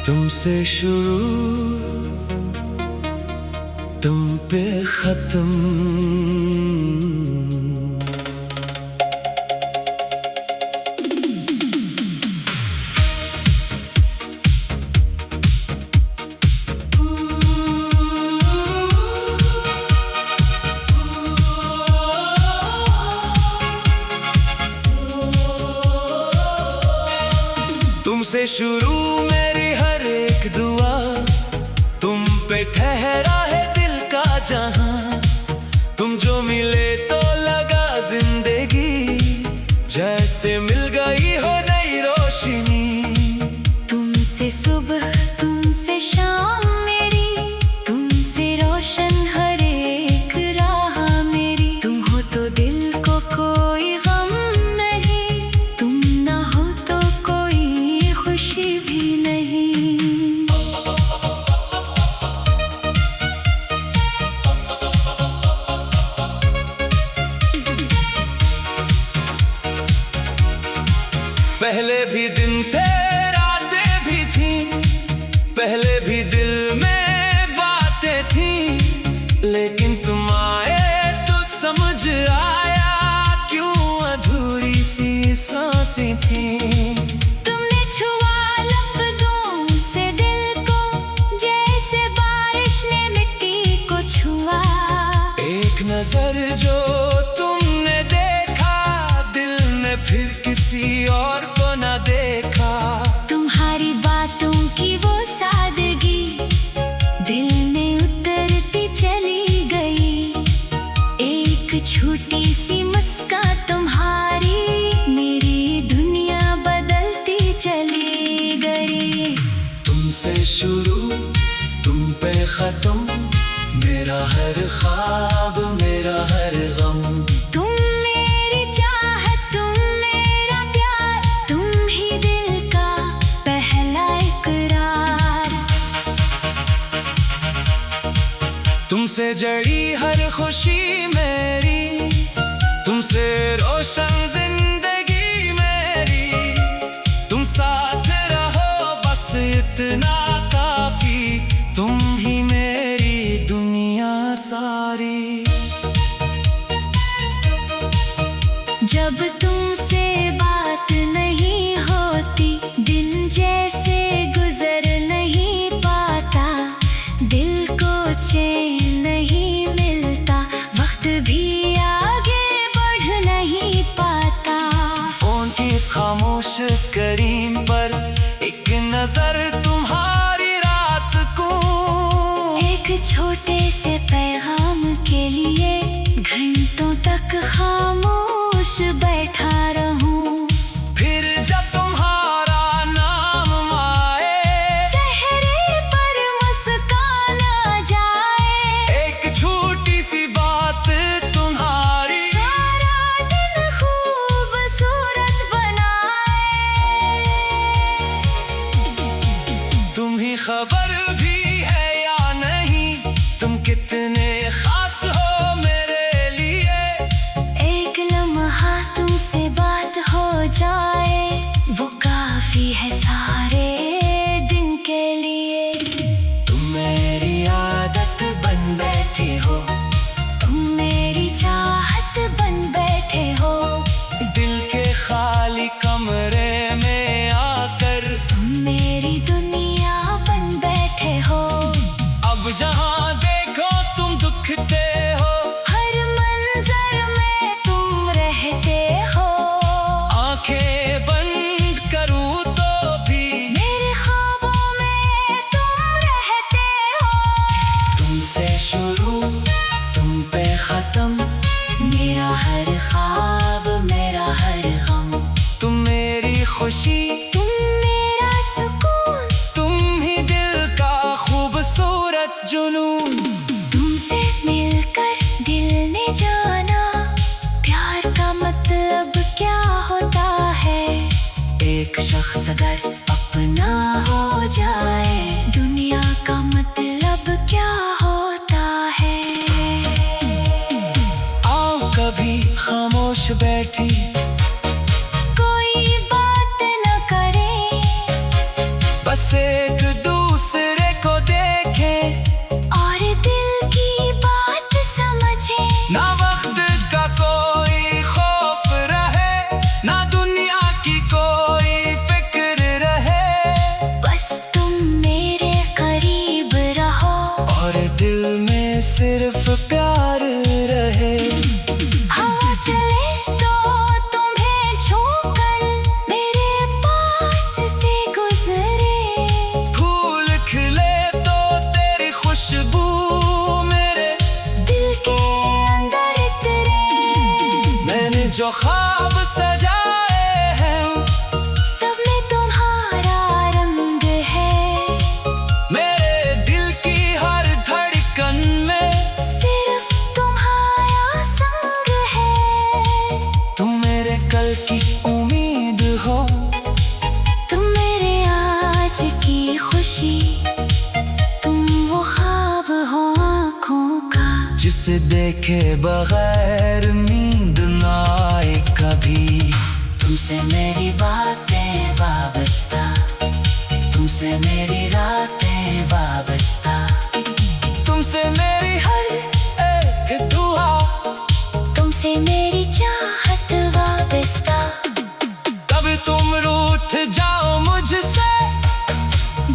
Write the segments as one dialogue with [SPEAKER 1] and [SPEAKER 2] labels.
[SPEAKER 1] तुमसे शुरू तुम पे खत्म। तुमसे शुरू मेरी हर एक दुआ, तुम पे ठहरा है दिल का जहां। तुम जो मिले तो लगा जिंदगी जैसे मिल गई हो नई रोशनी।
[SPEAKER 2] तुमसे सुबह तुमसे शाम मेरी, तुमसे रोशन हर एक राह मेरी। तुम हो तो दिल को कोई गम नहीं, तुम ना हो तो कोई खुशी भी नहीं।
[SPEAKER 1] पहले भी दिन थे रातें भी थी, पहले भी दिल में बातें थी, लेकिन तुम आए तो समझ आया क्यों अधूरी सी सांसें थी।
[SPEAKER 2] तुमने छुआ लफ्ज़ों से दिल को, जैसे बारिश ने मिट्टी को छुआ।
[SPEAKER 1] एक नजर जो तुमने देखा, दिल ने फिर किसी और को न देखा।
[SPEAKER 2] तुम्हारी बातों की वो सादगी दिल में उतरती चली गई। एक छोटी सी मुस्कान तुम्हारी मेरी दुनिया बदलती चली गई।
[SPEAKER 1] तुमसे शुरू तुम पे खत्म, मेरा हर ख्वाब मेरा हर गम।
[SPEAKER 2] तुम मेरी चाहत, तुम मेरा प्यार, तुम ही दिल का पहला इकरार।
[SPEAKER 1] तुमसे जड़ी हर खुशी मेरी, तुमसे रोशन जिंदगी मेरी। तुम साथ रहो बस इतना काफी, तुम ही मेरी दुनिया सारी।
[SPEAKER 2] जब तुमसे बात नहीं होती, दिन जैसे गुजर नहीं पाता। दिल को चैन नहीं मिलता, वक्त भी आगे बढ़ नहीं पाता।
[SPEAKER 1] फोन की इस खामोश स्क्रीन पर एक नजर तुम्हारी रात को।
[SPEAKER 2] एक छोटे से पैगाम के लिए घंटों तक खामोश बैठा रहूं।
[SPEAKER 1] फिर जब तुम्हारा नाम आए,
[SPEAKER 2] चेहरे पर मुस्कान आ जाए।
[SPEAKER 1] एक छोटी सी बात तुम्हारी
[SPEAKER 2] सारा दिन खूबसूरत बनाए।
[SPEAKER 1] तुम्हें खबर भी है या नहीं, तुम कितने खास हो मेरे लिए।
[SPEAKER 2] एक लम्हा तुमसे बात हो जाए, वो काफी है सारे दिन के लिए।
[SPEAKER 1] तुम मेरी आदत बन बैठे हो,
[SPEAKER 2] तुम मेरी चाहत बन बैठे हो।
[SPEAKER 1] दिल के खाली कमरे में आकर
[SPEAKER 2] तुम मेरी दुनिया बन बैठे हो।
[SPEAKER 1] अब जहां देखो तुम दुखते हो,
[SPEAKER 2] हर मंजर में तुम रहते हो।
[SPEAKER 1] आंखें बंद करूं तो भी
[SPEAKER 2] मेरे ख्वाबों में तुम रहते हो।
[SPEAKER 1] तुमसे शुरू तुम पे खत्म,
[SPEAKER 2] मेरा हर ख्वाब मेरा हर गम।
[SPEAKER 1] तुम मेरी खुशी,
[SPEAKER 2] तुम मेरा सुकून,
[SPEAKER 1] तुम ही दिल का खूबसूरत जुनून।
[SPEAKER 2] तुमसे मिलकर दिल ने जाना प्यार का मतलब क्या होता है। एक शख्स अगर अपना हो जाए, दुनिया का मतलब क्या होता है।
[SPEAKER 1] आओ कभी खामोश बैठी,
[SPEAKER 2] कोई बात न करे,
[SPEAKER 1] बस एक ख्वाब सजाए हैं,
[SPEAKER 2] सब में तुम्हारा रंग है।
[SPEAKER 1] मेरे दिल की हर धड़कन में
[SPEAKER 2] सिर्फ तुम्हारा संग है।
[SPEAKER 1] तुम मेरे कल की उम्मीद हो,
[SPEAKER 2] तुम मेरे आज की खुशी, तुम वो ख्वाब हो आँखों का,
[SPEAKER 1] जिसे देखे बगैर नींद ना आए कभी।
[SPEAKER 2] तुमसे मेरी बातें वाबस्ता, तुमसे मेरी रातें वाबस्ता,
[SPEAKER 1] तुमसे मेरी हर एक दुआ,
[SPEAKER 2] तुमसे मेरी चाहत वाबस्ता।
[SPEAKER 1] कभी तुम रूठ जाओ मुझसे,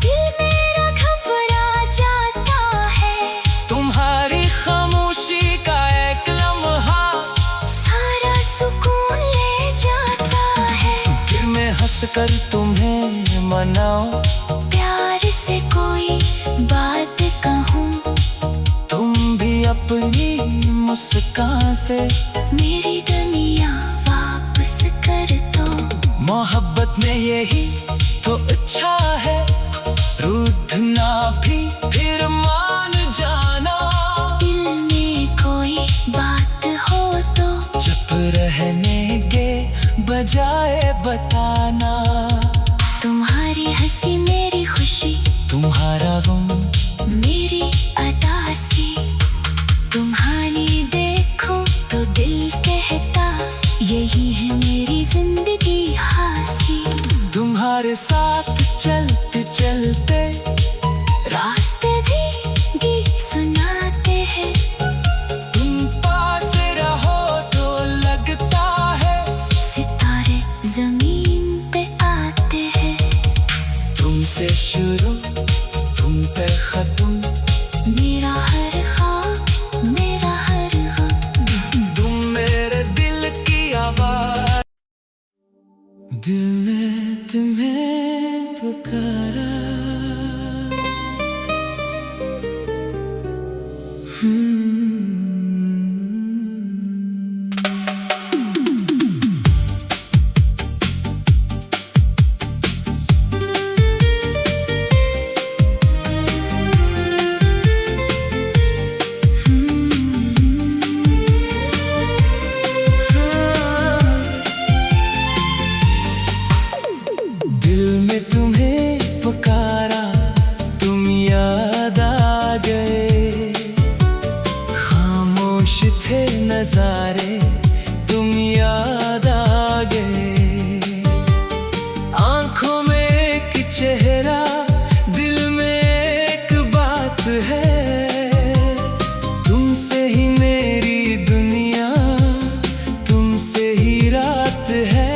[SPEAKER 2] दिल मेरा घबरा जाता है।
[SPEAKER 1] तुम्हारी खामोशी का एक लम्हा
[SPEAKER 2] सारा सुकून ले जाता है।
[SPEAKER 1] फिर मैं हंसकर तुम्हें मनाऊं,
[SPEAKER 2] प्यार से कोई बात कहूँ,
[SPEAKER 1] तुम भी अपनी मुस्कान से
[SPEAKER 2] मेरी दुनिया वापस कर दो।
[SPEAKER 1] मोहब्बत में यही तो अच्छा है, रूठना भी फिर मान जाना।
[SPEAKER 2] दिल में कोई बात हो तो
[SPEAKER 1] चुप रहने के बजाय बताना।
[SPEAKER 2] तुम्हारी हंसी मेरी खुशी,
[SPEAKER 1] तुम्हारा गम
[SPEAKER 2] मेरी अदासी, तुम्हारी देखो तो दिल कहता यही है मेरी जिंदगी हासी।
[SPEAKER 1] तुम्हारे साथ चलते चलते
[SPEAKER 2] रास्ते भी गीत सुनाते हैं।
[SPEAKER 1] तुम पास रहो तो लगता है
[SPEAKER 2] सितारे जमीन पे आते हैं।
[SPEAKER 1] तुमसे शुरू तुम पे खत्म,
[SPEAKER 2] मेरा हर ख्वाब मेरा हर गम,
[SPEAKER 1] तुम मेरे दिल की आवाज। दिल ने तुम्हें पुकारा, दिल में तुम्हें पुकारा, तुम याद आ गए। खामोश थे नजारे, तुम याद आ गए। आंखों में एक चेहरा, दिल में एक बात है। तुमसे ही मेरी दुनिया, तुमसे ही रात है।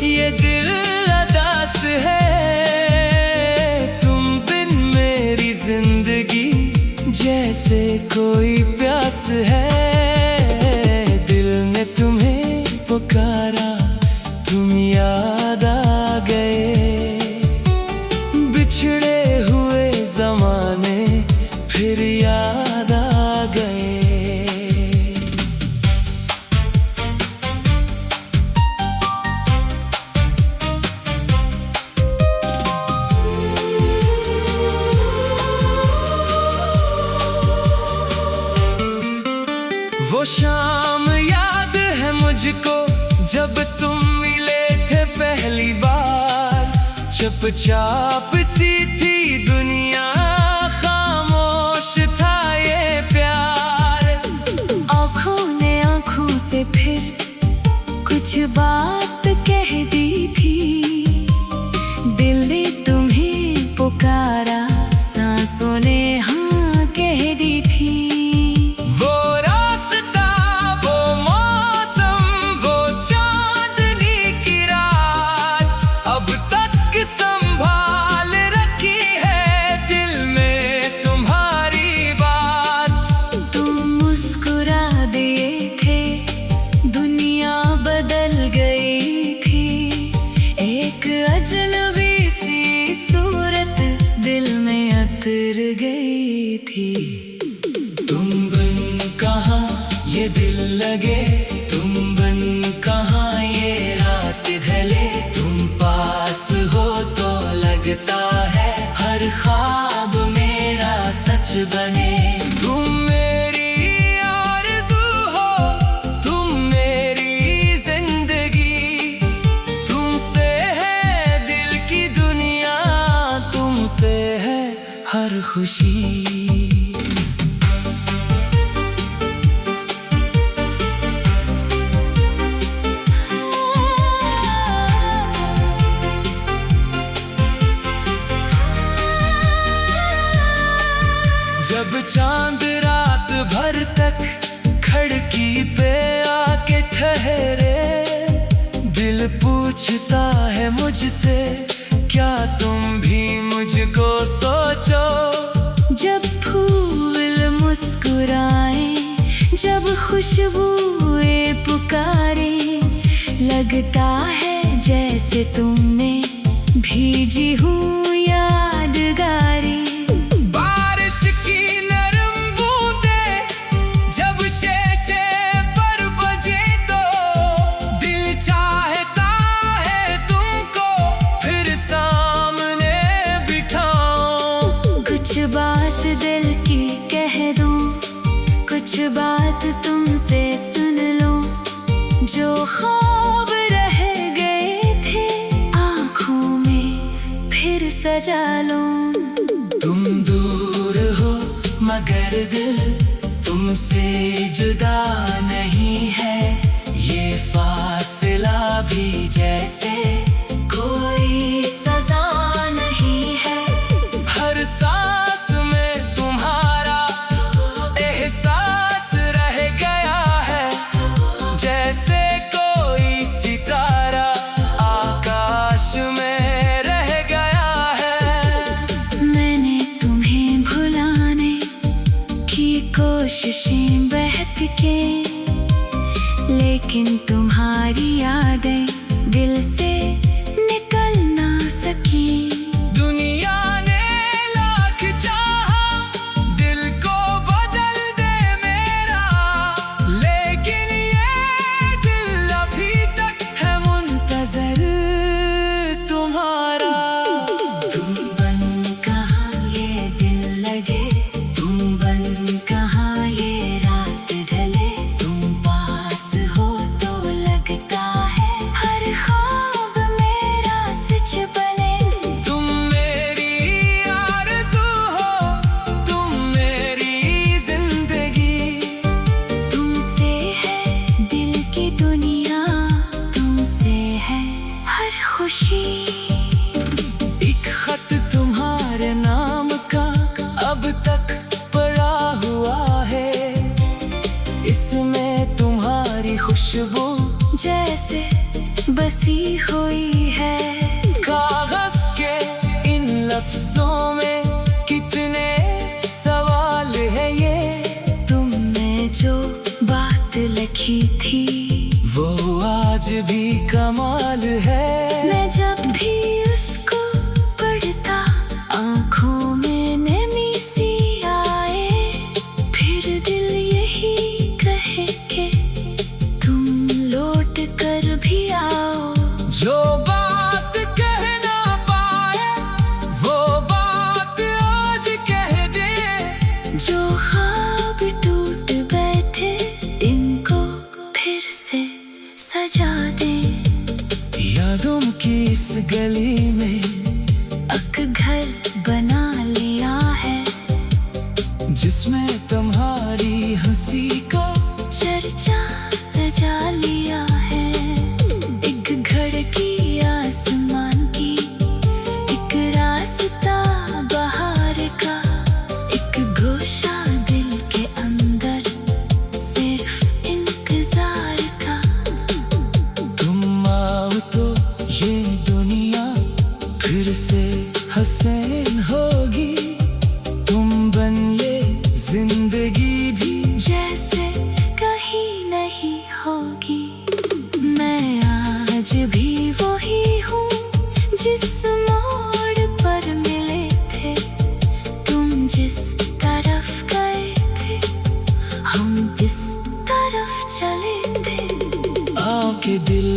[SPEAKER 1] ये दिल अदास है, तुम बिन मेरी जिंदगी जैसे कोई प्यास है। दिल ने तुम्हें पुकारा, तुम याद आ गए। बिछड़े हुए जमाने फिर याद आ गए। वो शाम याद है मुझको, जब तुम मिले थे पहली बार। चुपचाप सी थी दुनिया, खामोश था ये प्यार।
[SPEAKER 2] आँखों ने आँखों से फिर कुछ बात कह दी थी। दिल ने तुम्हें पुकारा, सांसों ने हाँ कह दी थी।
[SPEAKER 1] वो रास्ता, वो मौसम, वो चांदनी की रात अब तक संभाल रखी है दिल में तुम्हारी बात।
[SPEAKER 2] तुम मुस्कुरा दिए थे, दुनिया बदल गई थी। एक अजनबी सी सूरत दिल में उतर गई थी।
[SPEAKER 1] तुम बन मुझे दिल लगे, तुम बन कहाँ ये रात ढले। तुम पास हो तो लगता है हर ख्वाब मेरा सच बने। तुम मेरी आरज़ू हो, तुम मेरी जिंदगी, तुमसे है दिल की दुनिया, तुमसे है हर खुशी। जब चांद रात भर तक खिड़की पे आके ठहरे, दिल पूछता है मुझसे क्या तुम भी मुझको सोचो।
[SPEAKER 2] जब फूल मुस्कुराए, जब खुशबुएं पुकारे, लगता है जैसे तुमने भेजी हूँ यादगारी। बात दिल की कह दूं, कुछ बात तुमसे सुन लूं, जो ख्वाब रह गए थे आँखों में फिर सजा लूं।
[SPEAKER 1] तुम दूर हो मगर दिल तुमसे जुदा नहीं है, ये फासला भी जैसे कोई सजा नहीं है। हर सांस में तुम्हारा एहसास रह गया है, जैसे कोई सितारा आकाश में रह गया है।
[SPEAKER 2] मैंने तुम्हें भुलाने की कोशिशें बहुत की, लेकिन तुम्हारी यादें दिल से निकल ना सकी।
[SPEAKER 1] दुनिया ने लाख चाहा दिल को बदल दे मेरा, लेकिन ये दिल अभी तक है मुंतज़र तुम्हारा। तुम बन कहाँ ये दिल लगे, तुम बन कहाँ ये रात ढले। तुम पास हो तो लगता है हर ख्वाब मेरा सच बने। तुम मेरी आरज़ू हो, तुम मेरी जिंदगी,
[SPEAKER 2] तुमसे है दिल की दुनिया, तुमसे है हर खुशी।
[SPEAKER 1] एक खत तुम्हारे नाम का अब तक पड़ा हुआ है, इसमें तुम्हारी खुशबू
[SPEAKER 2] जैसे बसी हुई है।
[SPEAKER 1] कागज के इन लफ्जों में कितने सवाल है ये,
[SPEAKER 2] तुमने जो बात लिखी थी
[SPEAKER 1] वो आज भी कमाल है।
[SPEAKER 2] मैं जब भी उसको पढ़ता आँखों में नमी सी आए, फिर दिल यही कहे कि तुम लौट कर भी आओ।
[SPEAKER 1] जो बात कह ना पाए वो बात आज कह दे,
[SPEAKER 2] जो ख्वाब टूट बैठे इनको फिर से सजा दे।
[SPEAKER 1] यादों की इस गली में
[SPEAKER 2] एक घर बना लिया है,
[SPEAKER 1] जिसमें तुम्हारी हंसी का
[SPEAKER 2] चर्चा सजा लिया है। एक घर की आसमान की, एक रास्ता बाहर का, एक गोशा दिल के अंदर सिर्फ इंतजार का।
[SPEAKER 1] तुम आओ तो ये दुनिया फिर से हसीन होगी, तुम बन ये जिंदगी भी
[SPEAKER 2] जैसे कहीं नहीं होगी। मैं आज भी वही हूँ जिस मोड़ पर मिले थे, तुम जिस तरफ गए थे हम इस तरफ
[SPEAKER 1] के दिल